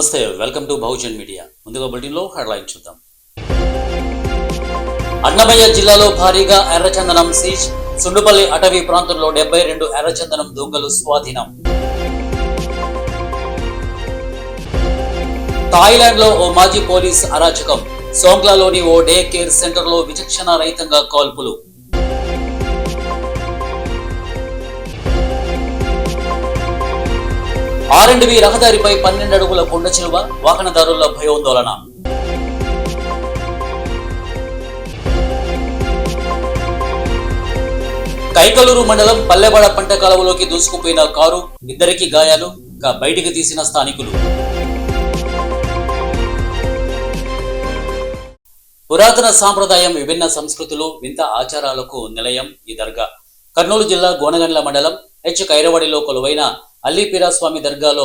నమస్తే, welcome to Bahujan media. ముందుగా బులెటిన్లో హెడ్లైన్ చూద్దాం. అన్నమయ్య జిల్లాలో భారీగా ఎర్రచందనం సీజ్. సుండుపల్లి అటవీ ప్రాంతంలో 72 ఎర్రచందనం దొంగలు స్వాధీనం. థాయిలాండ్ లో ఓ మాజీ పోలీస్ అరాచకం. సోంగ్లాలోని ఓ డే కేర్ సెంటర్ లో విచక్షణ రహితంగా కాల్పులు. R&B రహదారిపై 12 అడుగుల కొండ చిలువ, వాహనదారుల భయోందోళన. కైకలూరు మండలం పల్లెవాడ పంట కాలువలోకి దూసుకుపోయిన కారు, ఇద్దరికి గాయాలు, బయటికి తీసిన స్థానికులు. పురాతన సాంప్రదాయం, విభిన్న సంస్కృతులు, వింత ఆచారాలకు నిలయం ఈ దర్గా. కర్నూలు జిల్లా గోనగండ్ల మండలం కైరవాడిలో కొలువైన అల్లిపీరాస్వామి దర్గాలో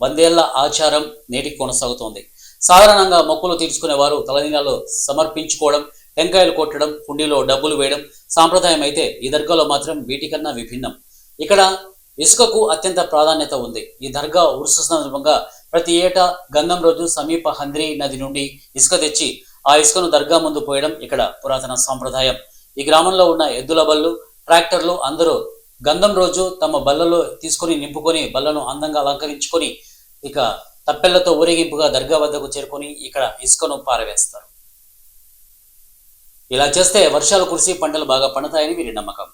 100 ఏళ్ల ఆచారం నేటికి కొనసాగుతోంది. సాధారణంగా మొక్కులు తీర్చుకునే వారు తలనీలాలు సమర్పించుకోవడం, టెంకాయలు కొట్టడం, హుండీలో డబ్బులు వేయడం సాంప్రదాయం అయితే ఈ దర్గాలో మాత్రం వీటికన్నా విభిన్నం. ఇక్కడ ఇసుకకు అత్యంత ప్రాధాన్యత ఉంది. ఈ దర్గా ఉరుసు సందర్భంగా ప్రతి ఏటా గంధం రోజు సమీప హంద్రీ నది నుండి ఇసుక తెచ్చి ఆ ఇసుకను దర్గా ముందు పోయడం ఇక్కడ పురాతన సాంప్రదాయం. ఈ గ్రామంలో ఉన్న ఎద్దుల బళ్ళు, ట్రాక్టర్లు అందరూ గంధం రోజు తమ బల్లలో తీసుకొని నింపుకొని బల్లను అందంగా అలంకరించుకొని ఇక తప్పెళ్లతో ఊరేగింపుగా దర్గా వద్దకు చేరుకొని ఇక్కడ ఇసుకను పారవేస్తారు. ఇలా చేస్తే వర్షాలు కురిసి పంటలు బాగా పండుతాయని వీరి నమ్మకం.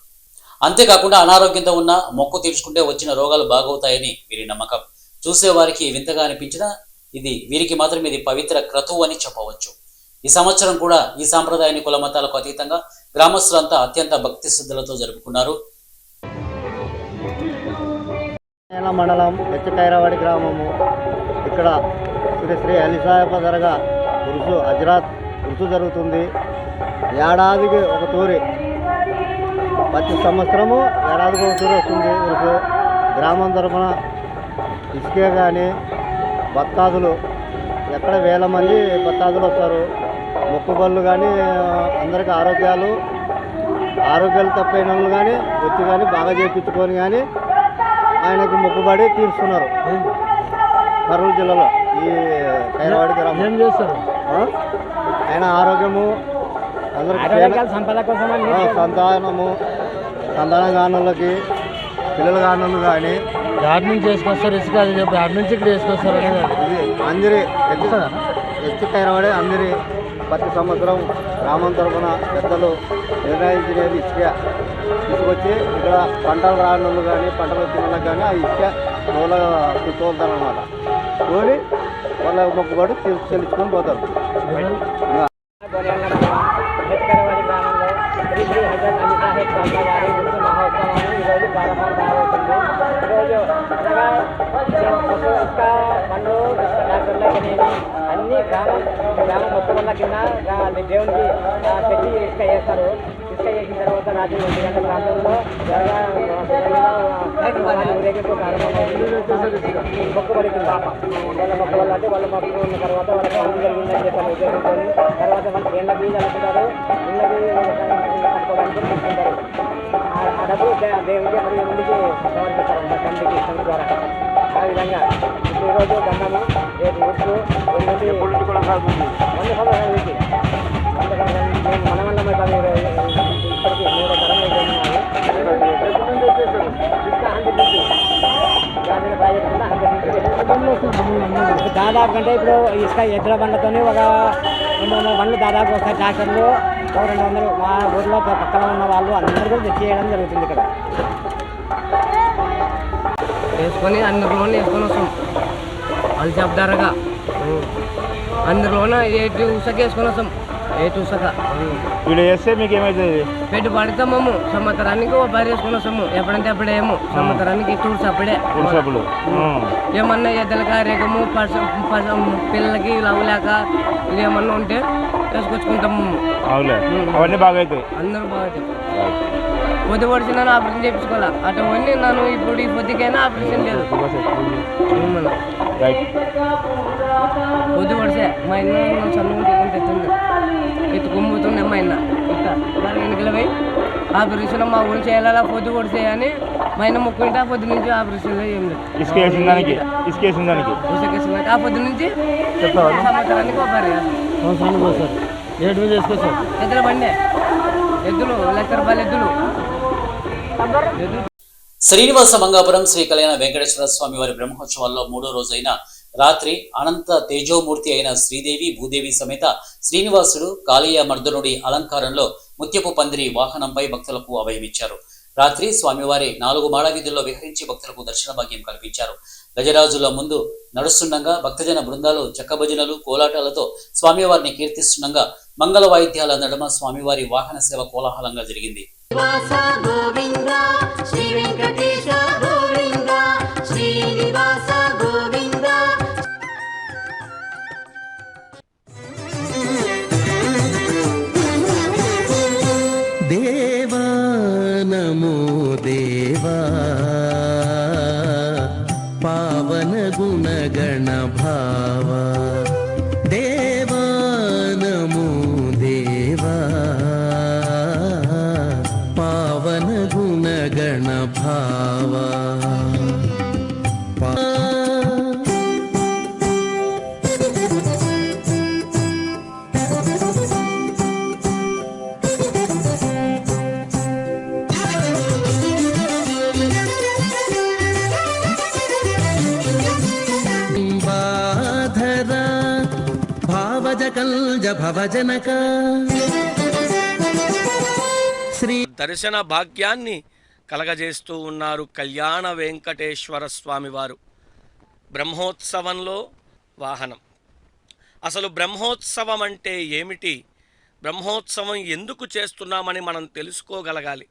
అంతేకాకుండా అనారోగ్యంతో ఉన్న మొక్కు తీర్చుకుంటే వచ్చిన రోగాలు బాగవుతాయని వీరి నమ్మకం. చూసేవారికి వింతగా అనిపించినా వీరికి మాత్రం ఇది పవిత్ర క్రతువు అని చెప్పవచ్చు. ఈ సంవత్సరం కూడా ఈ సాంప్రదాయాన్ని కుల మతాలకు అతీతంగా గ్రామస్తులంతా అత్యంత భక్తి శ్రద్ధలతో జరుపుకున్నారు. మండలం కైరవాడి గ్రామము. ఇక్కడ శ్రీ శ్రీ అలిసాయప్ప దర్గా ఉరుసు జరుగుతుంది. ఏడాదికి ఒక తూరి, ప్రతి సంవత్సరము ఏడాదికి ఒక తూరి వస్తుంది ఉరుసు. గ్రామం తరఫున ఇసుకే కానీ భక్తాదులు ఎక్కడ వేల మంది భక్తాదులు వస్తారు. మొక్కుబళ్ళు కానీ అందరికీ ఆరోగ్యాలు తప్పైన వాళ్ళు కానీ వచ్చి కానీ బాగా చేయించుకొని కానీ ఆయనకు మొక్కుబడి తీరుస్తున్నారు. కర్నూలు జిల్లాలో ఈ కైరవాడి గ్రామం ఏం చేస్తారు. ఆయన ఆరోగ్యము అందరికి సంతానం కానులకి పిల్లలు కానులు కానీ ఆడి నుంచి వేసుకొస్తారు. ఇసుక అది చెప్పి ఆడి నుంచి ఇక్కడ వేసుకొస్తారు. ఇది అందరి ఎత్తు కైరవాడి అందరి ప్రతి సంవత్సరం గ్రామం తరఫున పెద్దలు నిర్ణయించినది తీసుకొచ్చి ఇక్కడ పంటలు రాని వాళ్ళు కానీ పంటలు వచ్చిన వాళ్ళకి కానీ ఆ ఇసుక తోలుతారనమాట. తోలి వాళ్ళ మొక్కుబడి చెల్లించుకొని పోతారు. ఈరోజు ప్రారంభం కావస్తుంది. ఈరోజు అనగా ఇసుక మన్ను అన్ని గ్రామం మొత్తం వల్ల కింద దేవునికి పెట్టి ఇసుక వేస్తారు. ఇసుక వేసిన తర్వాత రాత్రి 1 గంటల ప్రాంతంలో ఊరేగింపు ప్రారంభమవుతుంది. మొక్కుబడి కింద వాళ్ళ మొక్క వల్ల అంటే వాళ్ళ మొక్క ఉన్న తర్వాత వాళ్ళకి అన్ని జరిగిందని చెప్పారు ఉద్యోగించుకొని తర్వాత వాళ్ళకి ఏళ్ళ బీజ అనుకుంటారు. ఇళ్ళకి కట్టుకోవడానికి తీసుకుంటారు. ఆ డబ్బు దేవుడికి మరియు ముందుకు సమర్పిస్తారు తండ్రికి ఇష్టం ద్వారా. ఆ విధంగా ఈరోజు గంధము, రేపు ఉప్పు, 100 సంవత్సరాల నుంచి మన వల్ల ఇప్పటికీ 3 తరం దాదాపు కంటే ఇప్పుడు ఇసుక ఎద్దుల బండ్లతో ఒక 200 బండ్లు దాదాపు ఒక ట్రాక్టర్లు 200 మా ఊర్లో పక్కన ఉన్న వాళ్ళు అందరూ కూడా తెచ్చేయడం జరుగుతుంది. ఇక్కడ వేసుకొని అందరిలోనే వేసుకొని వస్తాం. వాళ్ళు చెప్తారుగా అందరిలోనే 8 ఉసక వేసుకొని వస్తాం. 8 ఉసక వీళ్ళు వేస్తే మీకు ఏమవుతుంది? పెట్టి పడతాము. సంవత్సరానికి ఒక 10 వేసుకొని వస్తాము. ఎప్పుడంటే అప్పుడేమో సంవత్సరానికి టూర్స్ అప్పుడే. ఏమన్నా ఎద్దలక రేగము పిల్లలకి లవ్లేక ఇదేమన్నా ఉంటే వేసుకొచ్చుకుంటాము. అవన్నీ బాగా అవుతాయి. అందరూ బాగా అవుతాయి. పొద్దు పడిచిన ఆపరేషన్ చేయించుకోవాలి. అటువంటి నన్ను ఇప్పుడు ఈ పొద్దుకైనా ఆపరేషన్ లేదు. పొద్దు పడితే మా ఇన్న చదువు తెచ్చింది ఎత్తుకొమ్ముతుండే మా ఇన్న ఇట్లా ఎన్నికలు పోయి ఆపరేషన్ మా ఊరు చేయాలా పొద్దు కొడితే అని మా ఆయన మొక్కుంటే ఆ పొద్దు నుంచి ఆపరేషన్లో ఏం లేదు ఆ పొద్దు నుంచి సంవత్సరానికి ఒక ఎద్దుల బండి ఎద్దులు ₹1,00,000 ఎద్దులు. శ్రీనివాస మంగాపురం శ్రీ కళ్యాణ వెంకటేశ్వర స్వామి వారి బ్రహ్మోత్సవాల్లో 3వ రోజైన రాత్రి అనంత తేజోమూర్తి అయిన శ్రీదేవి భూదేవి సమేత శ్రీనివాసుడు కాళీయ మర్దనుడి అలంకారంలో ముత్యపు పందిరి వాహనంపై భక్తులకు అభయమిచ్చారు. రాత్రి స్వామివారి 4 మాడ వీధుల్లో విహరించి భక్తులకు దర్శన భాగ్యం కల్పించారు. గజరాజుల ముందు నడుస్తుండగా భక్తజన బృందాలు చెక్కభజనలు కోలాటాలతో స్వామివారిని కీర్తిస్తుండగా మంగళ వాయిద్యాల నడుమ స్వామివారి వాహన సేవ కోలాహలంగా జరిగింది. దేవా నమో దేవా పావన గుణగణ భావా దేవా నమో దేవా పావన గుణగణ భావా భవజనక శ్రీ దర్శన భాగ్యాన్ని కలగజేస్తూ ఉన్నారు కళ్యాణ వెంకటేశ్వర స్వామివారు. బ్రహ్మోత్సవంలో వాహనం. అసలు బ్రహ్మోత్సవం అంటే ఏమిటి, బ్రహ్మోత్సవం ఎందుకు చేస్తున్నామని మనం తెలుసుకోగలగాలి.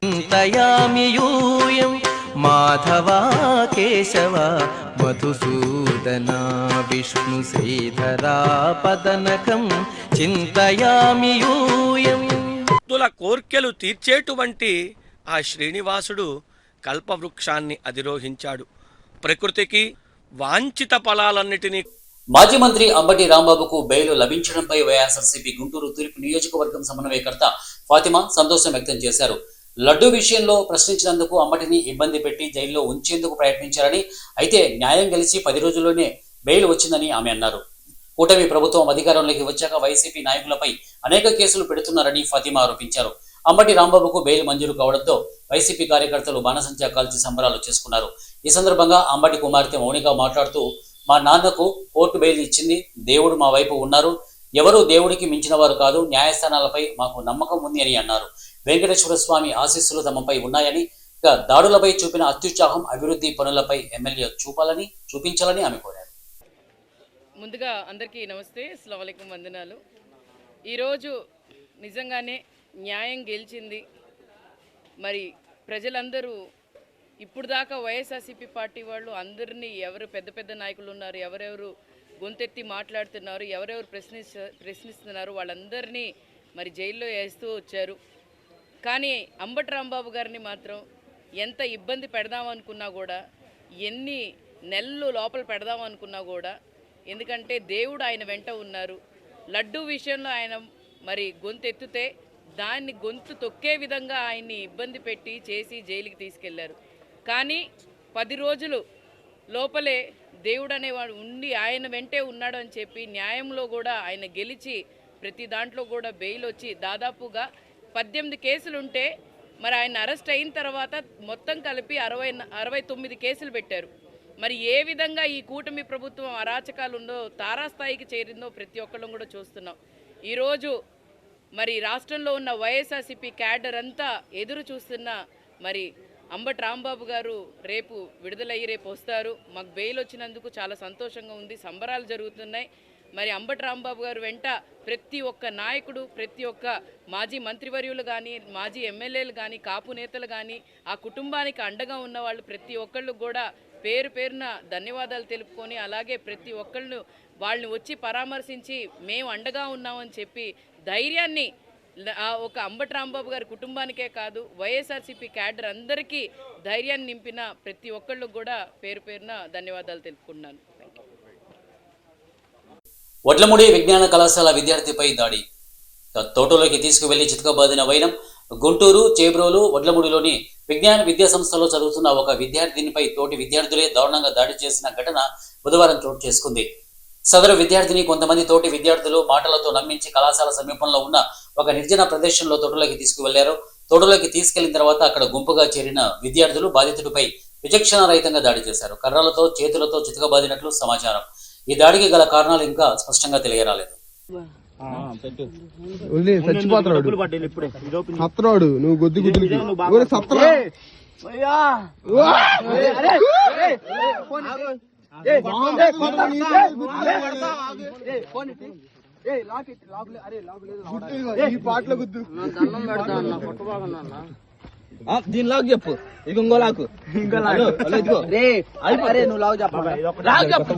మాధవా కేశవ మధుసూదన విష్ణు శ్రీధరా పదనకం చింతయామి యూయం. భక్తుల కోర్కెలు తీర్చేటువంటి ఆ శ్రీనివాసుడు కల్పవృక్షాన్ని అధిరోహించాడు. ప్రకృతికి వాంఛిత ఫలాలన్నిటినీ. మాజీ మంత్రి అంబటి రాంబాబుకు బెయిల్ లభించడంపై వైఎస్ఆర్సీపీ గుంటూరు తూర్పు నియోజకవర్గం సమన్వయకర్త ఫాతిమా సంతోషం వ్యక్తం చేశారు. లడ్డూ విషయంలో ప్రశ్నించినందుకు అంబటిని ఇబ్బంది పెట్టి జైల్లో ఉంచేందుకు ప్రయత్నించారని, అయితే న్యాయం గెలిచి 10 రోజుల్లోనే బెయిల్ వచ్చిందని ఆమె అన్నారు. కూటమి ప్రభుత్వం అధికారంలోకి వచ్చాక వైసీపీ నాయకులపై అనేక కేసులు పెడుతున్నారని ఫాతిమా ఆరోపించారు. అంబటి రాంబాబుకు బెయిల్ మంజూరు కావడంతో వైసీపీ కార్యకర్తలు బాణసంచా కాల్చి సంబరాలు చేసుకున్నారు. ఈ సందర్భంగా అంబటి కుమార్తె మౌనిక మాట్లాడుతూ, మా నాన్నకు కోర్టు బెయిల్ ఇచ్చింది, దేవుడు మా వైపు ఉన్నారు, ఎవరూ దేవుడికి మించిన వారు కాదు, న్యాయస్థానాలపై మాకు నమ్మకం ఉంది అని అన్నారు. వెంకటేశ్వర స్వామి ఆశీస్సులు తమపై ఉన్నాయని, ఇక దాడులపై చూపిన అత్యుత్సాహం అభివృద్ధి పనులపై ఎమ్మెల్యే చూపించాలని ఆమె కోరారు. ముందుగా అందరికీ నమస్తే, అస్సలాము అలైకుం, వందనాలు. ఈరోజు నిజంగానే న్యాయం గెలిచింది. మరి ప్రజలందరూ ఇప్పుడు దాకా వైఎస్ఆర్సీపీ పార్టీ వాళ్ళు అందరినీ, ఎవరు పెద్ద పెద్ద నాయకులు ఉన్నారు, ఎవరెవరు గొంతెత్తి మాట్లాడుతున్నారు, ఎవరెవరు ప్రశ్నిస్తున్నారు, వాళ్ళందరినీ మరి జైల్లో వేస్తూ వచ్చారు. కానీ అంబటి రాంబాబు గారిని మాత్రం ఎంత ఇబ్బంది పెడదామనుకున్నా కూడా, ఎన్ని నెలలు లోపల పెడదామనుకున్నా కూడా, ఎందుకంటే దేవుడు ఆయన వెంట ఉన్నారు. లడ్డూ విషయంలో ఆయన మరి గొంతెత్తితే దాన్ని గొంతు తొక్కే విధంగా ఆయన్ని ఇబ్బంది పెట్టి చేసి జైలుకి తీసుకెళ్లారు. కానీ 10 రోజులు లోపలే దేవుడు అనేవాడు ఉండి ఆయన వెంటే ఉన్నాడు అని చెప్పి న్యాయంలో కూడా ఆయన గెలిచి ప్రతి దాంట్లో కూడా బెయిల్ వచ్చి దాదాపుగా 18 కేసులుంటే మరి ఆయన అరెస్ట్ అయిన తర్వాత మొత్తం కలిపి 69 కేసులు పెట్టారు. మరి ఏ విధంగా ఈ కూటమి ప్రభుత్వం అరాచకాలు ఉందో, తారాస్థాయికి చేరిందో ప్రతి ఒక్కళ్ళం కూడా చూస్తున్నాం. ఈరోజు మరి రాష్ట్రంలో ఉన్న వైఎస్ఆర్సీపీ క్యాడర్ అంతా ఎదురు చూస్తున్న మరి అంబటి రాంబాబు గారు రేపు విడుదలయ్యి రేపు వస్తారు. మాకు బెయిల్ వచ్చినందుకు చాలా సంతోషంగా ఉంది, సంబరాలు జరుగుతున్నాయి. మరి అంబటి రాంబాబు గారు వెంట ప్రతి ఒక్క నాయకుడు, ప్రతి ఒక్క మాజీ మంత్రివర్యులు కానీ, మాజీ ఎమ్మెల్యేలు కానీ, కాపు నేతలు కానీ, ఆ కుటుంబానికి అండగా ఉన్న వాళ్ళు ప్రతి ఒక్కళ్ళు కూడా పేరు పేరున ధన్యవాదాలు తెలుపుకొని, అలాగే ప్రతి ఒక్కళ్ళు వాళ్ళని వచ్చి పరామర్శించి మేము అండగా ఉన్నామని చెప్పి ధైర్యాన్ని ఒక అంబటి రాంబాబు గారి కుటుంబానికే కాదు, వైఎస్ఆర్సీపీ క్యాడర్ అందరికీ ధైర్యాన్ని నింపిన ప్రతి ఒక్కళ్ళు కూడా పేరు పేరున ధన్యవాదాలు తెలుపుకుంటున్నాను. వడ్లమూడి విజ్ఞాన కళాశాల విద్యార్థిపై దాడి. తోటలోకి తీసుకువెళ్లి చితకబాదిన వైనం. గుంటూరు, చేబ్రోలు, వడ్లమూడిలోని విజ్ఞాన విద్యా సంస్థలో చదువుతున్న ఒక విద్యార్థినిపై తోటి విద్యార్థులే దారుణంగా దాడి చేసిన ఘటన బుధవారం చోటు చేసుకుంది. సదరు విద్యార్థిని కొంతమంది తోటి విద్యార్థులు మాటలతో నమ్మించి కళాశాల సమీపంలో ఉన్న ఒక నిర్జన ప్రదేశంలో తోటలోకి తీసుకువెళ్లారు. తోటలోకి తీసుకెళ్లిన తర్వాత అక్కడ గుంపుగా చేరిన విద్యార్థులు బాధితుడిపై విచక్షణారహితంగా దాడి చేశారు. కర్రలతో, చేతులతో చితకబాదినట్లు సమాచారం. ఈ దాడికి గల కారణాలు ఇంకా స్పష్టంగా తెలియరాలేదు. సత్రాడు నువ్వు గొద్దు గుద్దులు సత్రా ఈ పాటలో గుద్దు దీని లాగు చెప్పు. ఇక ఇంకో లాగు నువ్వు లాగు చెప్పు.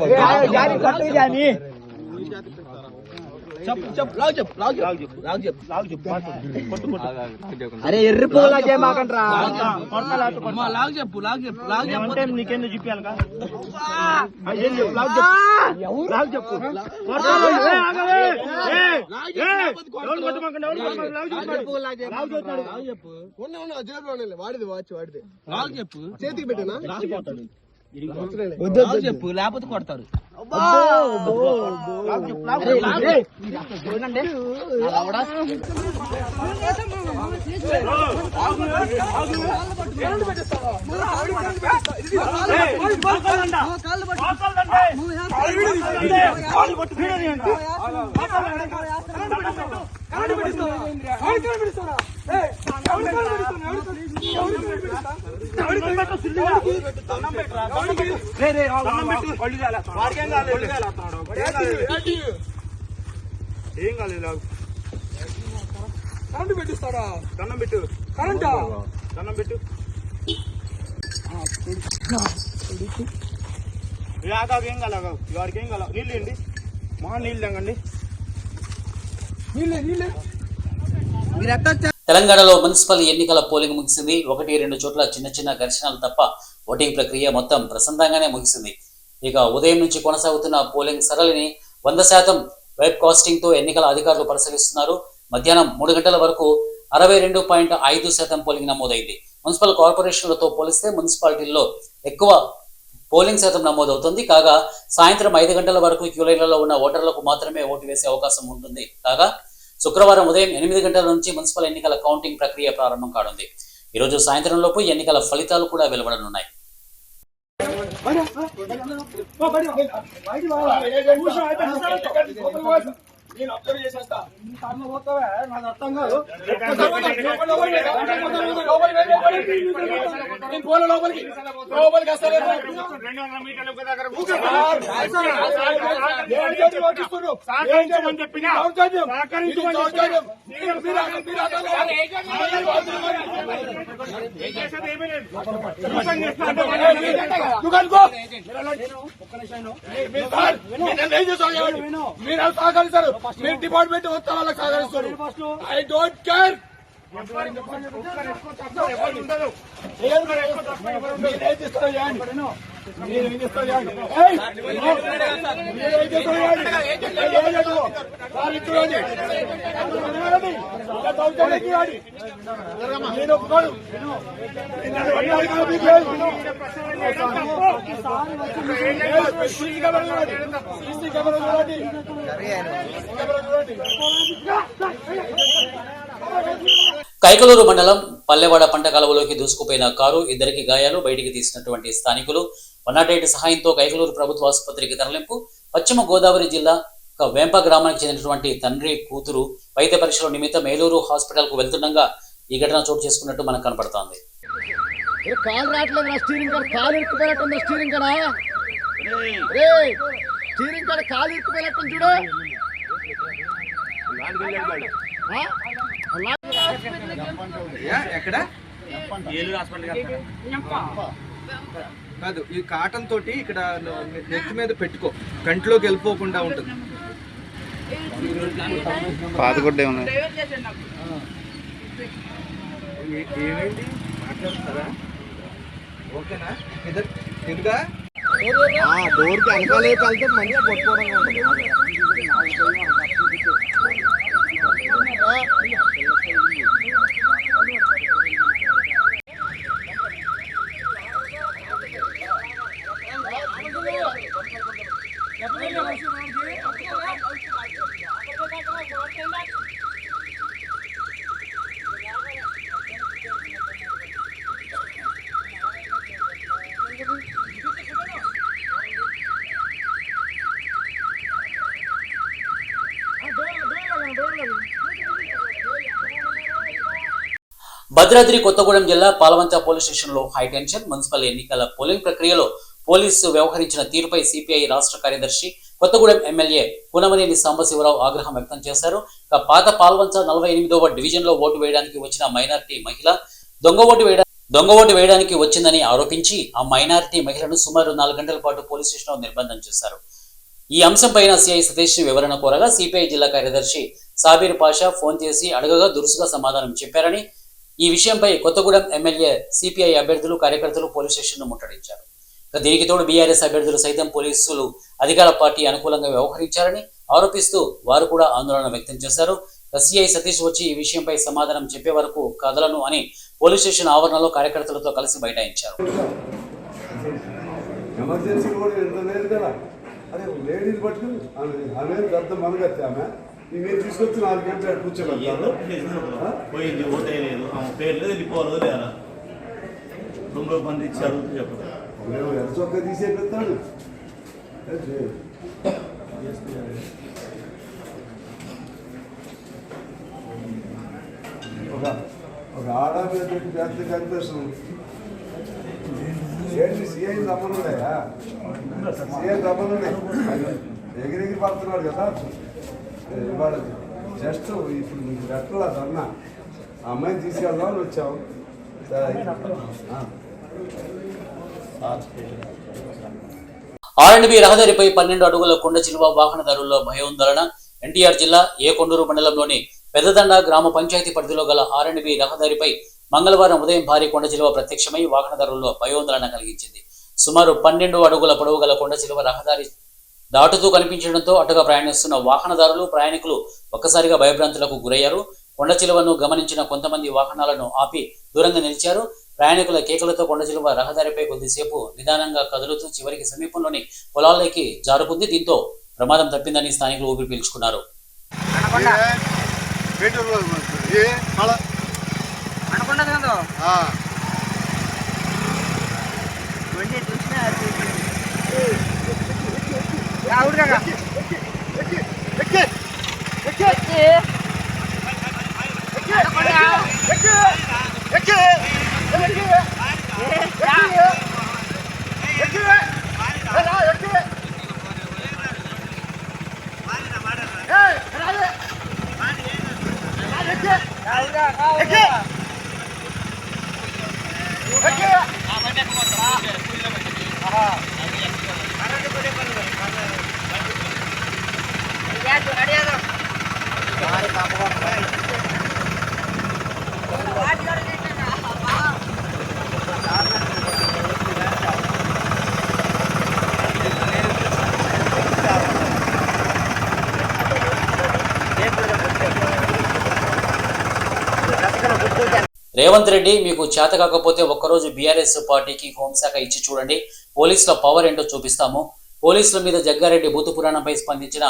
అరే ఎర్రి పోలా చేయమాకంట్రా. లాగు చెప్పు నీకెందుకు చెప్పాలి. వాడిది వాచ్ వాడిది చెప్పు. చేతికి పెట్టినా చెప్పు లేకపోతే కొడతారు. ఏం కాలేదు. కరెంటు పెట్టిస్తారా? దండం పెట్టు. కరెంటా? దండం పెట్టు. ఏం కలగా వాడికి ఏం కలగా. నీళ్ళు అండి మా నీళ్ళు తంగండి. నీళ్ళే తెలంగాణలో మున్సిపల్ ఎన్నికల పోలింగ్ ముగిసింది. 1-2 చోట్ల చిన్న చిన్న ఘర్షణలు తప్ప ఓటింగ్ ప్రక్రియ మొత్తం ప్రశాంతంగానే ముగిసింది. ఇక ఉదయం నుంచి కొనసాగుతున్న పోలింగ్ సరళిని 100% వెబ్ కాస్టింగ్ తో ఎన్నికల అధికారులు పరిశీలిస్తున్నారు. మధ్యాహ్నం 3 గంటల వరకు 62.5% పోలింగ్ నమోదైంది. మున్సిపల్ కార్పొరేషన్లతో పోలిస్తే మున్సిపాలిటీల్లో ఎక్కువ పోలింగ్ శాతం నమోదవుతుంది. కాగా సాయంత్రం 5 గంటల వరకు క్యూలైన్లలో ఉన్న ఓటర్లకు మాత్రమే ఓటు వేసే అవకాశం ఉంటుంది. కాగా శుక్రవారం ఉదయం 8 గంటల నుంచి మున్సిపల్ ఎన్నికల కౌంటింగ్ ప్రక్రియ ప్రారంభం కానుంది. ఈరోజు సాయంత్రం లోపు ఎన్నికల ఫలితాలు కూడా వెలువడనున్నాయి. నేను అబ్జర్వ్ చేసేస్తా. నాకు అర్థం కాదు. లోపలికి వస్తలేదు. మీరు సహకరిస్తారు. మీరు డిపార్ట్మెంట్ మొత్తం వాళ్ళకి సహకరిస్తారు. I don't care. కైకలూరు మండలం పల్లెవాడ పంట కాలువలోకి దూసుకుపోయిన కారు, 2 గాయాలు. బయటికి తీసినటువంటి స్థానికులు 108 సహాయంతో కైకలూరు ప్రభుత్వ ఆసుపత్రికి తరలింపు. పశ్చిమ గోదావరి జిల్లా వేంప గ్రామానికి చెందినటువంటి తండ్రి కూతురు వైద్య పరీక్షల నిమిత్తం మేలూరు హాస్పిటల్ కు వెళ్తుండగా ఈ ఘటన చోటు చేసుకున్నట్టు మనకు కనపడుతోంది. కాలు రావట్లేదు. స్టీరింగ్ కాడ కాలు ఇరుక్కుపోయినట్టుంది. స్టీరింగ్ కాడ స్టీరింగ్ కాడ కాలు ఇరుక్కుపోయినట్టుంది చూడు. ఎక్కడ కాదు, ఈ కాటన్ తోటి ఇక్కడ నెత్తి మీద పెట్టుకో, కంట్లోకి వెళ్ళిపోకుండా ఉంటుంది. పాతగుడ్డే ఉన్నాయి. ఏమైంది మాట్లాడుతున్నారా? ఓకేనా? ఎదురుగా డోర్కి వెనకాలే వెళ్తే మంచి కొట్టుకోవడంగా ఉంటుంది. భద్రాద్రి కొత్తగూడెం జిల్లా పాలవంచ పోలీస్ స్టేషన్లో హైటెన్షన్. మున్సిపల్ ఎన్నికల పోలింగ్ ప్రక్రియలో పోలీసు వ్యవహరించిన తీరుపై సిపిఐ రాష్ట్ర కార్యదర్శి కొత్తగూడెం ఎమ్మెల్యే కూనమనేని సాంబశివరావు ఆగ్రహం వ్యక్తం చేశారు. పాత పాల్వంచ 48వ డివిజన్లో ఓటు వేయడానికి వచ్చిన మైనారిటీ మహిళ దొంగ ఓటు వేయడానికి వచ్చిందని ఆరోపించి ఆ మైనారిటీ మహిళను సుమారు 4 గంటల పాటు పోలీస్ స్టేషన్లో నిర్బంధం చేశారు. ఈ అంశంపైన సిఐ సతీష్ వివరణ కోరగా సిపిఐ జిల్లా కార్యదర్శి సాబీర్ పాషా ఫోన్ చేసి అడగగా దురుసుగా సమాధానం చెప్పారని, ఈ విషయంపై కొత్తగూడెం ఎమ్మెల్యే సిపిఐ అభ్యర్థులు కార్యకర్తలు పోలీస్ స్టేషన్ను ముట్టడించారు. దీనికి తోడు బీఆర్ఎస్ అభ్యర్థులు సైతం పోలీసులు అధికార పార్టీ అనుకూలంగా వ్యవహరించారని ఆరోపిస్తూ వారు కూడా ఆందోళన వ్యక్తం చేశారు. సిఐ సతీష్ వచ్చి ఈ విషయంపై సమాధానం చెప్పే వరకు కదలను అని పోలీస్ స్టేషన్ ఆవరణలో కార్యకర్తలతో కలిసి బైఠాయించారు. ఎమర్జెన్సీ కూడా ఎంత లేదు కదా, అదే లేడీని పట్టుకుని ఆమె పెద్ద మనగత్తి ఆమె మీరు తీసుకొచ్చి 4 గంటలు కూర్చోగలుగుతారు. పోయింది ఓటేయలేదు, ఆమె పేర్లు వెళ్ళిపోలేదు లేదా రూమ్లో బంద్ ఇచ్చారు చెప్పడం చొక్క తీసే పెడతాడు. ఒక ఆడ మీద పెట్టి పెద్ద కనిపిస్తుంది. ఏంటి సీఐ రమ్మనున్నాయా? సీఐ రమ్మనున్నాయి, ఎగిరెగిరి పడుతున్నాడు కదా. ఇవాళ జస్ట్ ఇప్పుడు నీకు పెట్టలేదు అన్న, ఆ అమ్మాయిని తీసుకెళ్దామని వచ్చాము. ఆర్ఎండ్బి రహదారిపై 12 అడుగుల కొండ చిలువ వాహనదారుల్లో భయోందోళన. ఎన్టీఆర్ జిల్లా ఏకొండూరు మండలంలోని పెద్దదండ గ్రామ పంచాయతీ పరిధిలో గల ఆర్ఎండ్బి రహదారిపై మంగళవారం ఉదయం భారీ కొండ చిలువ ప్రత్యక్షమై వాహనదారుల్లో భయోందోళన కలిగించింది. సుమారు 12 అడుగుల పొడవు గల కొండ చిలువ రహదారి దాటుతూ కనిపించడంతో అటుగా ప్రయాణిస్తున్న వాహనదారులు ప్రయాణికులు ఒక్కసారిగా భయభ్రాంతులకు గురయ్యారు. కొండ చిలువను గమనించిన కొంతమంది వాహనాలను ఆపి దూరంగా నిలిచారు. ప్రయాణికుల కేకలతో కొండ చిలువ రహదారిపై కొద్దిసేపు నిదానంగా కదులుతూ చివరికి సమీపంలోని పొలాల్లోకి జారుకుంది. దీంతో ప్రమాదం తప్పిందని స్థానికులు ఊపిరి పీల్చుకున్నారు. రేవంత్ రెడ్డి, మీకు చేత కాకపోతే ఒక్కరోజు బీఆర్ఎస్ పార్టీకి హోంశాఖ ఇచ్చి చూడండి, పోలీసుల పవర్ ఏంటో చూపిస్తాము. పోలీసుల మీద జగ్గారెడ్డి బూతు పురాణంపై స్పందించిన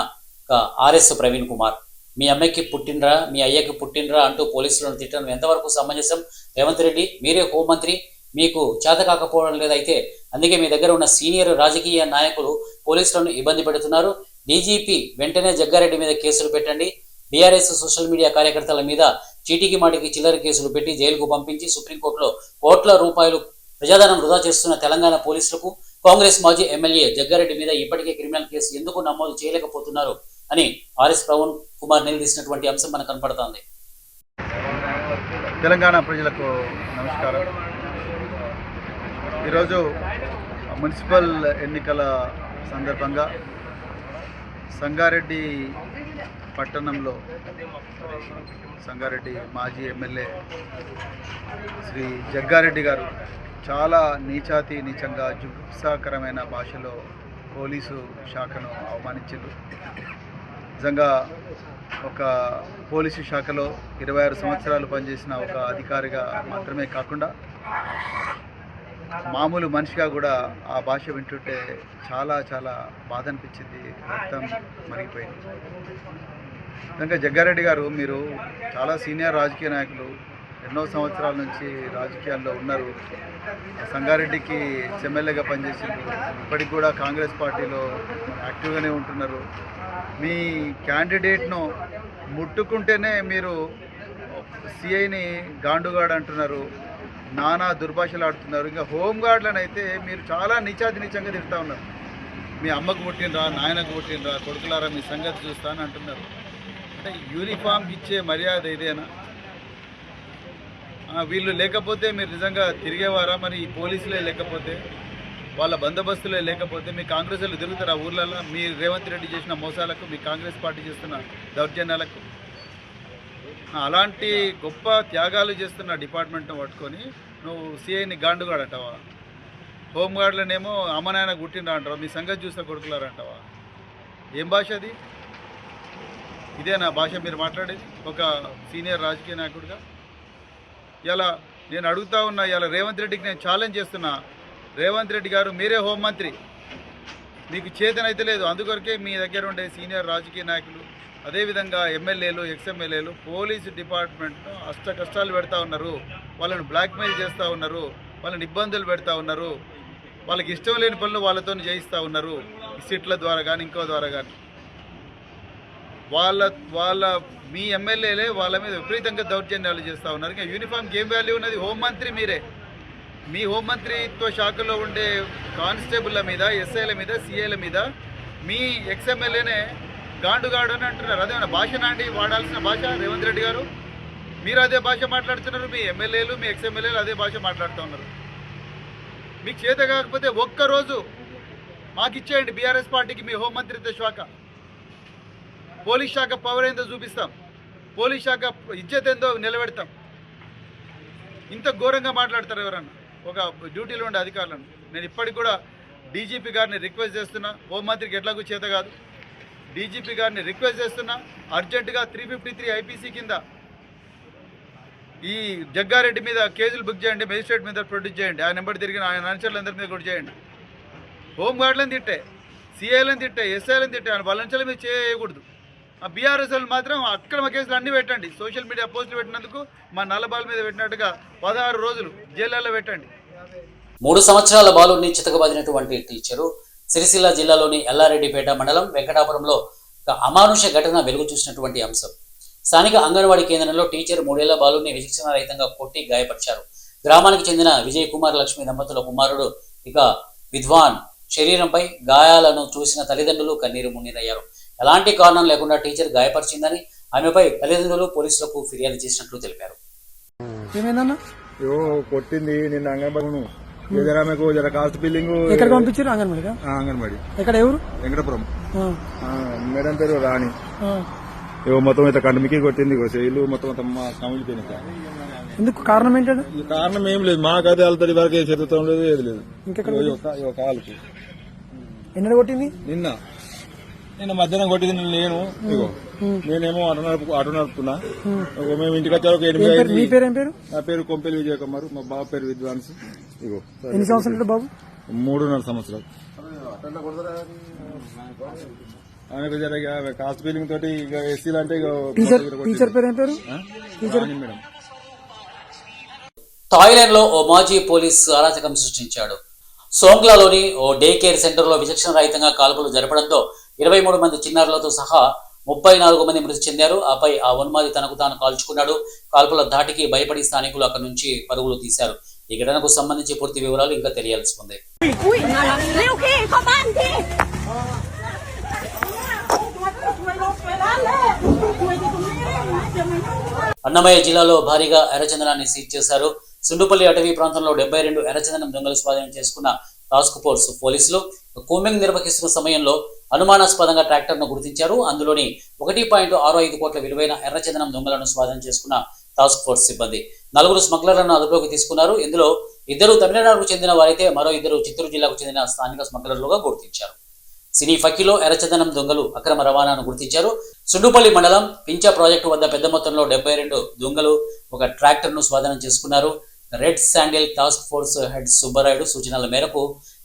ఆర్ఎస్ ప్రవీణ్ కుమార్, మీ అమ్మకి పుట్టినరా మీ అయ్యకి పుట్టినరా అంటూ పోలీసులను తిట్టడం ఎంతవరకు సమంజసం? రేవంత్ రెడ్డి, మీరే హోంమంత్రి, మీకు చేత కాకపోవడం లేదైతే అందుకే మీ దగ్గర ఉన్న సీనియర్ రాజకీయ నాయకులు పోలీసులను ఇబ్బంది పెడుతున్నారు. డీజీపీ వెంటనే జగ్గారెడ్డి మీద కేసులు పెట్టండి. బీఆర్ఎస్ సోషల్ మీడియా కార్యకర్తల మీద చీటికి మాటికి చిల్లర కేసులు పెట్టి జైలుకు పంపించి సుప్రీంకోర్టులో కోట్ల రూపాయలు ప్రజాధనం వృధా చేస్తున్న తెలంగాణ పోలీసులకు కాంగ్రెస్ మాజీ ఎమ్మెల్యే జగ్గారెడ్డి మీద ఇప్పటికే క్రిమినల్ కేసు ఎందుకు నమోదు చేయలేకపోతున్నారు అని ఆర్ఎస్ ప్రవీణ్ కుమార్ నిలదీసినటువంటి అంశం మనకు కనపడుతోంది. తెలంగాణ ప్రజలకు నమస్కారం. ఈరోజు మున్సిపల్ ఎన్నికల సందర్భంగా సంగారెడ్డి పట్టణంలో సంగారెడ్డి మాజీ ఎమ్మెల్యే శ్రీ జగ్గారెడ్డి గారు చాలా నీచంగా జుగుప్సాకరమైన భాషలో పోలీసు శాఖను అవమానించారు. నిజంగా ఒక పోలీసు శాఖలో 26 సంవత్సరాలు పనిచేసిన ఒక అధికారిగా మాత్రమే కాకుండా మామూలు మనిషిగా కూడా ఆ భాష వింటుంటే చాలా బాధ అనిపించింది, రక్తం మరిగిపోయింది. నిజంగా జగ్గారెడ్డి గారు, మీరు చాలా సీనియర్ రాజకీయ నాయకులు, ఎన్నో సంవత్సరాల నుంచి రాజకీయాల్లో ఉన్నారు. సంగారెడ్డికి ఎమ్మెల్యేగా పనిచేసారు, ఇప్పటికి కూడా కాంగ్రెస్ పార్టీలో యాక్టివ్గానే ఉంటున్నారు. మీ క్యాండిడేట్ను ముట్టుకుంటేనే మీరు సిఐని గాండుగాడు అంటున్నారు, నానా దుర్భాషలు ఆడుతున్నారు. ఇంకా హోంగార్డులను అయితే మీరు చాలా నీచాతి నీచంగా తిడతా ఉన్నారు. మీ అమ్మకు పుట్టినరా, నాయనకు పుట్టినరా, కొడుకులారా మీ సంగతి చూస్తా అని అంటున్నారు. అంటే యూనిఫామ్కి ఇచ్చే మర్యాద ఇదేనా? వీళ్ళు లేకపోతే మీరు నిజంగా తిరిగేవారా? మరి ఈ పోలీసులే లేకపోతే, వాళ్ళ బందోబస్తులే లేకపోతే మీ కాంగ్రెస్ వాళ్ళు తిరుగుతారు ఆ ఊర్లలో? మీ రేవంత్ రెడ్డి చేసిన మోసాలకు, మీ కాంగ్రెస్ పార్టీ చేస్తున్న దౌర్జన్యాలకు? అలాంటి గొప్ప త్యాగాలు చేస్తున్న డిపార్ట్మెంట్ను పట్టుకొని నువ్వు సిఐని గాండుగాడు అంటావా? హోంగార్డులనేమో అమ్మ నాయన గుట్టిండ్రా అంటావా? మీ సంగతి చూస్తే కొడుకులారంటావా? ఏం భాష అది? ఇదేనా భాష మీరు మాట్లాడేది ఒక సీనియర్ రాజకీయ నాయకుడిగా? ఇలా నేను అడుగుతా ఉన్నా, ఇలా రేవంత్ రెడ్డికి నేను ఛాలెంజ్ చేస్తున్నా. రేవంత్ రెడ్డి గారు, మీరే హోంమంత్రి, మీకు చేతనైతే లేదు. అందుకొరకే మీ దగ్గర ఉండే సీనియర్ రాజకీయ నాయకులు, అదేవిధంగా ఎమ్మెల్యేలు, ఎక్స్ఎమ్మెల్యేలు పోలీసు డిపార్ట్మెంట్ను అష్ట కష్టాలు పెడతా ఉన్నారు, వాళ్ళని బ్లాక్మెయిల్ చేస్తూ ఉన్నారు, వాళ్ళని ఇబ్బందులు పెడతా ఉన్నారు, వాళ్ళకి ఇష్టం లేని పనులు వాళ్ళతో చేయిస్తూ ఉన్నారు, సిట్ల ద్వారా కానీ ఇంకో ద్వారా కానీ. వాళ్ళ మీ ఎమ్మెల్యేలే వాళ్ళ మీద విపరీతంగా దౌర్జన్యాలు చేస్తూ ఉన్నారు. ఇంకా యూనిఫామ్కి ఏం వాల్యూ ఉన్నది? హోంమంత్రి మీరే. మీ హోంమంత్రిత్వ శాఖలో ఉండే కానిస్టేబుల్ల మీద, ఎస్ఐల మీద, సిఐల మీద మీ ఎక్స్ఎమ్మెల్యేనే గాండుగాడు అని అంటున్నారు. అదేమన్నా భాష నాండి వాడాల్సిన భాష? రేవంత్ రెడ్డి గారు, మీరు అదే భాష మాట్లాడుతున్నారు, మీ ఎమ్మెల్యేలు, మీ ఎక్స్ఎమ్మెల్యేలు అదే భాష మాట్లాడుతూ ఉన్నారు. మీకు చేత కాకపోతే ఒక్కరోజు మాకు ఇచ్చేయండి, బీఆర్ఎస్ పార్టీకి మీ హోంమంత్రిత్వ శాఖ. పోలీస్ శాఖ పవర్ ఏందో చూపిస్తాం, పోలీస్ శాఖ ఇజ్జత్ ఏందో నిలబెడతాం. ఇంత ఘోరంగా మాట్లాడతారు ఎవరన్నా ఒక డ్యూటీలో ఉండే అధికారులను? నేను ఇప్పటికి కూడా డీజీపీ గారిని రిక్వెస్ట్ చేస్తున్నా, హోంమంత్రికి ఎట్లాగూ చేత కాదు, డీజీపీ గారిని రిక్వెస్ట్ చేస్తున్నా, అర్జెంటుగా 353 ఐపీసీ కింద ఈ జగ్గారెడ్డి మీద కేసులు బుక్ చేయండి, మేజిస్ట్రేట్ మీద ప్రొడ్యూస్ చేయండి, ఆ నెంబర్ తిరిగిన ఆయన అనుచరులందరి మీద కూడా చేయండి. హోంగార్డులను తిట్టే, సిఐలను తిట్టే, ఎస్ఐలను తిట్టే, ఆయన వాళ్ళంచల మీద చేయకూడదు. ఆ బీఆర్ఎస్ఎల్ మాత్రం అక్రమ కేసులు అన్నీ పెట్టండి. సోషల్ మీడియా పోస్టులు పెట్టినందుకు మా నల్లబాల్ మీద పెట్టినట్టుగా 16 రోజులు జైళ్ళలో పెట్టండి. 3 సంవత్సరాల బాలుడిని చితకబాదినటువంటి టీచరు సిరిసిల్ల జిల్లాలోని ఎల్లారెడ్డిపేట మండలం వెంకటాపురంలో ఒక అమానుష ఘటన వెలుగు చూసినటువంటి అంశం. స్థానిక అంగన్వాడీ కేంద్రంలో టీచర్ 3 ఏళ్ల బాలుడిని విచక్షణ రహితంగా కొట్టి గాయపరిచారు. గ్రామానికి చెందిన విజయ్ కుమార్ లక్ష్మి దంపతుల కుమారుడు ఇక విద్వాన్ శరీరంపై గాయాలను చూసిన తల్లిదండ్రులు కన్నీరు మున్నీరయ్యారు. ఎలాంటి కారణం లేకుండా టీచర్ గాయపరిచిందని ఆమెపై తల్లిదండ్రులు పోలీసులకు ఫిర్యాదు చేసినట్లు తెలిపారు. కొట్టింది నిన్న అంగన్వాడీ ఆమెకు జర కాస్ట్ బిల్లింగ్ ఎక్కడ పంపించారు? అంగన్వాడిగా? అంగన్వాడీ. ఎక్కడ? ఎవరు? వెంకటపురం. మేడం పేరు రాణి. మొత్తం అయితే కంటమికి కొట్టింది, ఇల్లు మొత్తం కమిలిపోయినాయి. ఎందుకు? కారణం ఏంటంటే? కారణం ఏం లేదు, మాకు అదే వెళ్తుంది, వరకు చదువుతాం లేదు, ఏది లేదు. కాలుకి. ఎన్నడ కొట్టింది? నిన్న మధ్యాహ్నం కొట్టింది. నేనేమో ఆటో నడుపుతున్నా. మేము ఇంటికి వచ్చారు 8 మీ పేరు ఏం పేరు? నా పేరు కొంపెల్లి విజయ్ కుమార్, మా బాబు పేరు విద్వాన్స్. ఎన్ని సంవత్సరాలు బాబు? 3.5 సంవత్సరాలు. ఆయనకు జరిగే కాస్ట్ బిల్లింగ్ తోటి ఇక ఎస్సీలు అంటే టీచర్ పేరు ఏం పేరు? మేడం. థాయిలాండ్ లో ఓ మాజీ పోలీస్ అరాచకం సృష్టించాడు. సోంగ్లాలోని ఓ డే కేర్ సెంటర్లో విచక్షణ రహితంగా కాల్పులు జరపడంతో 23 మంది చిన్నారులతో సహా 34 మంది మృతి చెందారు. ఆపై ఆ ఉన్మాది తనకు తాను కాల్చుకున్నాడు. కాల్పుల ధాటికి భయపడి స్థానికులు అక్కడి నుంచి పరుగులు తీశారు. ఈ ఘటనకు సంబంధించి పూర్తి వివరాలు ఇంకా తెలియాల్సి ఉంది. అన్నమయ్య జిల్లాలో భారీగా ఎర్రచందనాన్ని సీజ్ చేశారు. సుండుపల్లి అటవీ ప్రాంతంలో 72 ఎర్రచందనం దొంగలు స్వాధీనం చేసుకున్న టాస్క్ ఫోర్స్ పోలీసులు కూంబింగ్ నిర్వహిస్తున్న సమయంలో అనుమానాస్పదంగా ట్రాక్టర్ను గుర్తించారు. అందులోని 1.65 కోట్ల విలువైన ఎర్రచందనం దొంగలను స్వాధీనం చేసుకున్న టాస్క్ ఫోర్స్ సిబ్బంది 4 స్మగ్లర్లను అదుపులోకి తీసుకున్నారు. ఇందులో 2 తమిళనాడుకు చెందిన వారైతే మరో 2 చిత్తూరు జిల్లాకు చెందిన స్థానిక స్మగ్లర్లుగా గుర్తించారు. సినీ ఫకీలో ఎర్రచందనం దొంగలు అక్రమ రవాణాను గుర్తించారు. సుండుపల్లి మండలం పించ ప్రాజెక్టు వద్ద పెద్ద మొత్తంలో 72 దొంగలు ఒక ట్రాక్టర్ను స్వాధీనం చేసుకున్నారు. Red sandal task force head Subbarayudu సూచనల మేరకు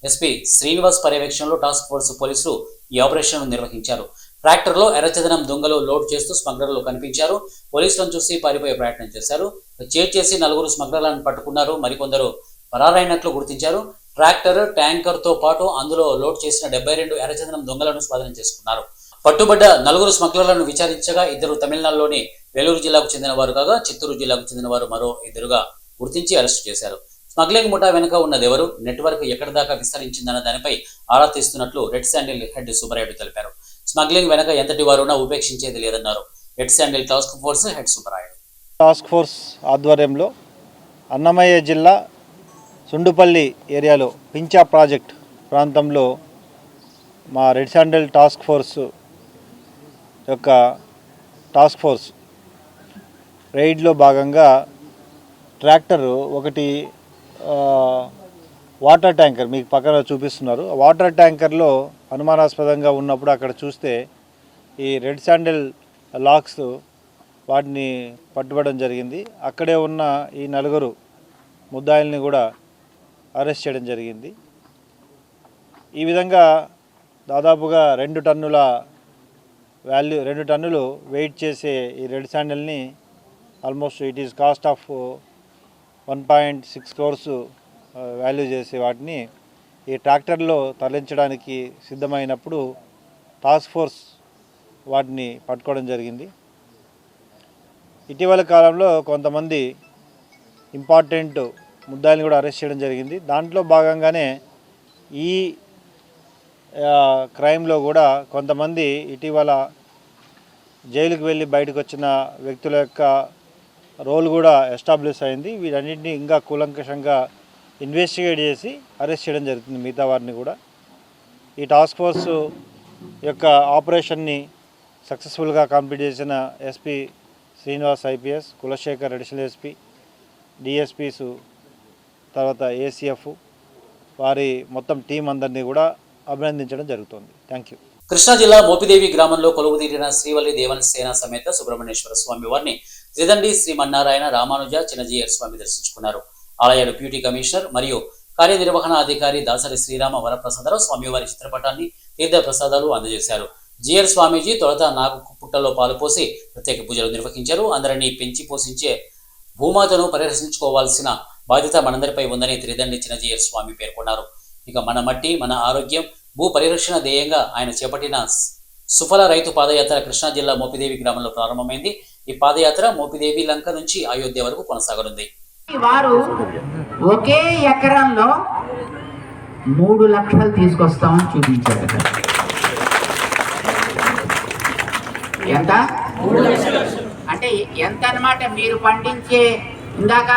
ఎస్పీ శ్రీనివాస్ పర్యవేక్షణలో టాస్క్ ఫోర్స్ పోలీసులు ఈ ఆపరేషన్ను నిర్వహించారు. ట్రాక్టర్లో ఎర్రచందనం దొంగలు లోడ్ చేస్తూ స్మగ్లర్లు కనిపించారు. పోలీసులను చూసి పారిపోయే ప్రయత్నం చేశారు. చేజ్ చేసి 4 స్మగ్లర్లను పట్టుకున్నారు. మరికొందరు పరారైనట్లు గుర్తించారు. ట్రాక్టర్, ట్యాంకర్తో పాటు అందులో లోడ్ చేసిన 72 ఎర్రచందనం దొంగలను స్వాధీనం చేసుకున్నారు. పట్టుబడ్డ 4 స్మగ్లర్లను విచారించగా 2 తమిళనాడులోని వేలూరు జిల్లాకు చెందిన వారు కాగా చిత్తూరు జిల్లాకు చెందిన వారు మరో ఇద్దరుగా గుర్తించి అరెస్టు చేశారు. స్మగ్లింగ్ ముఠా వెనుక ఉన్నదెవరు, నెట్వర్క్ ఎక్కడి దాకా విస్తరించిందన్న దానిపై ఆరా తీస్తున్నట్లు రెడ్ శాండిల్ హెడ్ సుబ్బరాయుడు తెలిపారు. స్మగ్లింగ్ వెనుక ఎంతటి వారున్నా ఉపేక్షించేది లేదన్నారు red sandal task force head Subbarayudu. Task force ఆధ్వర్యంలో అన్నమయ్య జిల్లా సుండుపల్లి ఏరియాలో పించా ప్రాజెక్ట్ ప్రాంతంలో మా రెడ్ శాండిల్ టాస్క్ ఫోర్స్ యొక్క టాస్క్ ఫోర్స్ రైడ్లో భాగంగా ట్రాక్టర్ ఒకటి వాటర్ ట్యాంకర్ మీకు పక్కన చూపిస్తున్నారు. వాటర్ ట్యాంకర్లో అనుమానాస్పదంగా ఉన్నప్పుడు అక్కడ చూస్తే ఈ రెడ్ శాండిల్ లాక్స్ వాటిని పట్టుబడడం జరిగింది. అక్కడే ఉన్న ఈ 4 ముద్దాయిల్ని కూడా అరెస్ట్ చేయడం జరిగింది. ఈ విధంగా దాదాపుగా 2 టన్నుల వాల్యూ 2 టన్నులు వెయిట్ చేసే ఈ రెడ్ శాండిల్ని almost it is cost of 1.6 crores value చేసే వాటిని ఈ ట్రాక్టర్లో తరలించడానికి సిద్ధమైనప్పుడు టాస్క్ ఫోర్స్ వాటిని పట్టుకోవడం జరిగింది. ఇటీవల కాలంలో కొంతమంది ఇంపార్టెంట్ ముద్దాయిల్ని కూడా అరెస్ట్ చేయడం జరిగింది. దాంట్లో భాగంగానే ఈ క్రైమ్లో కూడా కొంతమంది ఇటీవల జైలుకు వెళ్ళి బయటకు వచ్చిన వ్యక్తుల యొక్క రోల్ కూడా ఎస్టాబ్లిష్ అయింది. వీటన్నింటినీ ఇంకా కూలంకషంగా ఇన్వెస్టిగేట్ చేసి అరెస్ట్ చేయడం జరుగుతుంది మిగతా వారిని కూడా. ఈ టాస్క్ ఫోర్స్ యొక్క ఆపరేషన్ని సక్సెస్ఫుల్గా కంప్లీట్ చేసిన SP Srinivas IPS, Kulasekhar additional SP, DSPs, తర్వాత ఏసీఎఫ్ వారి మొత్తం టీం అందరినీ కూడా అభినందించడం జరుగుతుంది. Thank you. కృష్ణా జిల్లా మోపిదేవి గ్రామంలో కొలువుదీరిన శ్రీవల్లి దేవనసేన సమేత సుబ్రహ్మణ్యేశ్వర స్వామి వారిని త్రిదండి శ్రీమన్నారాయణ రామానుజ చిన్నజీయర్ స్వామి దర్శించుకున్నారు. ఆలయ డిప్యూటీ కమిషనర్ మరియు కార్యనిర్వహణ అధికారి దాసరి శ్రీరామ వరప్రసాదరావు స్వామివారి చిత్రపటాన్ని తీర్థ ప్రసాదాలు అందజేశారు. జిఆర్ స్వామీజీ తొలుత నాగు పుట్టలో పాలు పోసి ప్రత్యేక పూజలు నిర్వహించారు. అందరినీ పెంచి పోషించే భూమాతను పరిరక్షించుకోవాల్సిన బాధ్యత మనందరిపై ఉందని త్రిదండి చిన్నజీయర్ స్వామి పేర్కొన్నారు. ఇక మన మట్టి మన ఆరోగ్యం భూ పరిరక్షణ ధ్యేయంగా ఆయన చేపట్టిన సుఫల రైతు పాదయాత్ర కృష్ణా జిల్లా మోపిదేవి గ్రామంలో ప్రారంభమైంది. ఈ పాదయాత్ర మోపిదేవి లంక నుంచి అయోధ్య వరకు కొనసాగనుంది. వారు ఒకే ఎకరంలో 3 లక్షలు తీసుకొస్తామని చూపించారు. ఎంత? 3 లక్షలు. అంటే ఎంత అన్నమాట? మీరు పండించే ఇందాక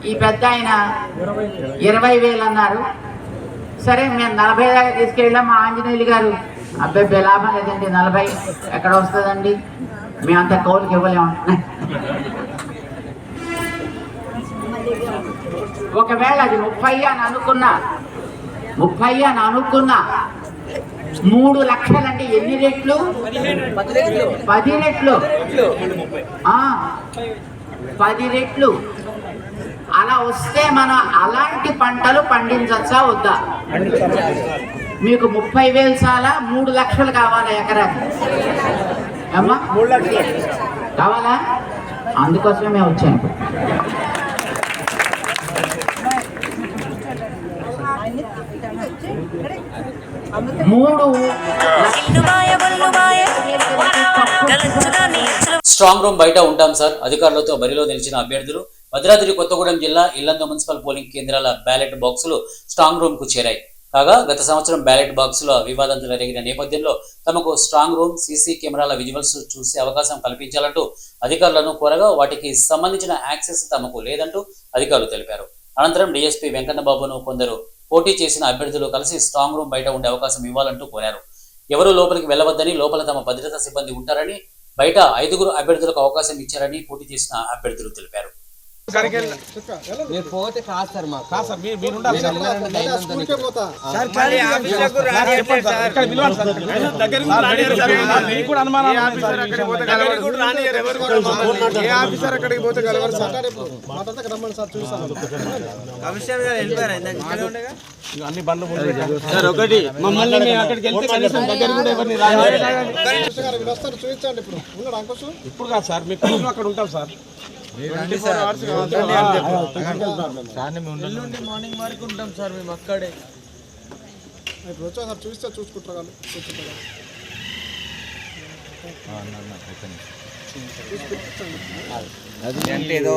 ఈ పెద్ద ఆయన 20,000 అన్నారు. సరే మేము 40 దాకా తీసుకెళ్ళాం. మా ఆంజనేయులు గారు అబ్బాయి లాభం లేదండి, 40 ఎక్కడ వస్తుందండి, మేమంత కౌలుకి ఇవ్వలేము. ఒకవేళ అది 30 అని అనుకున్నా 3 లక్షలు అంటే ఎన్ని రెట్లు? 10 రెట్లు. 10 రెట్లు అలా వస్తే మనం అలాంటి పంటలు పండించచ్చా వద్దా? మీకు 30,000 చాలా, 3 లక్షలు కావాలా ఎకరాకి? అమ్మా 3 లక్షలు కావాలా? అందుకోసమే మేము వచ్చాను. స్ట్రాంగ్ రూమ్ బయట ఉంటాం సార్. అధికారులతో బరిలో నిలిచిన అభ్యర్థులు భద్రాద్రి కొత్తగూడెం జిల్లా ఇల్లందు మున్సిపల్ పోలింగ్ కేంద్రాల బ్యాలెట్ బాక్సులు స్ట్రాంగ్ రూమ్ కు చేరాయి. కాగా గత సంవత్సరం బ్యాలెట్ బాక్సుల వివాదం జరిగిన నేపథ్యంలో తమకు స్ట్రాంగ్ రూమ్, సీసీ కెమెరాల విజువల్స్ చూసే అవకాశం కల్పించాలంటూ అధికారులను కోరగా వాటికి సంబంధించిన యాక్సెస్ తమకు లేదంటూ అధికారులు తెలిపారు. అనంతరం డీఎస్పీ వెంకన్నబాబును కొందరు పోటీ చేసిన అభ్యర్థులు కలిసి స్ట్రాంగ్ రూమ్ బయట ఉండే అవకాశం ఇవ్వాలంటూ కోరారు. ఎవరూ లోపలికి వెళ్లవద్దని, లోపల తమ భద్రతా సిబ్బంది ఉంటారని, బయట 5 అభ్యర్థులకు అవకాశం ఇచ్చారని పోటీ చేసిన అభ్యర్థులు తెలిపారు. అన్ని బండ్లు ఒకటి మమ్మల్ని అక్కడికి వెళ్తే కనీసం దగ్గర కూడా ఎవరిని చూపించండి. ఇప్పుడు కాదు సార్, మీకు అక్కడ ఉంటాం సార్. ఎల్లుండి మార్నింగ్ వరకు ఉంటాం సార్ మేము అక్కడే. ఇప్పుడు వచ్చా సార్ చూస్తే చూసుకుంటారు. అంటే ఏదో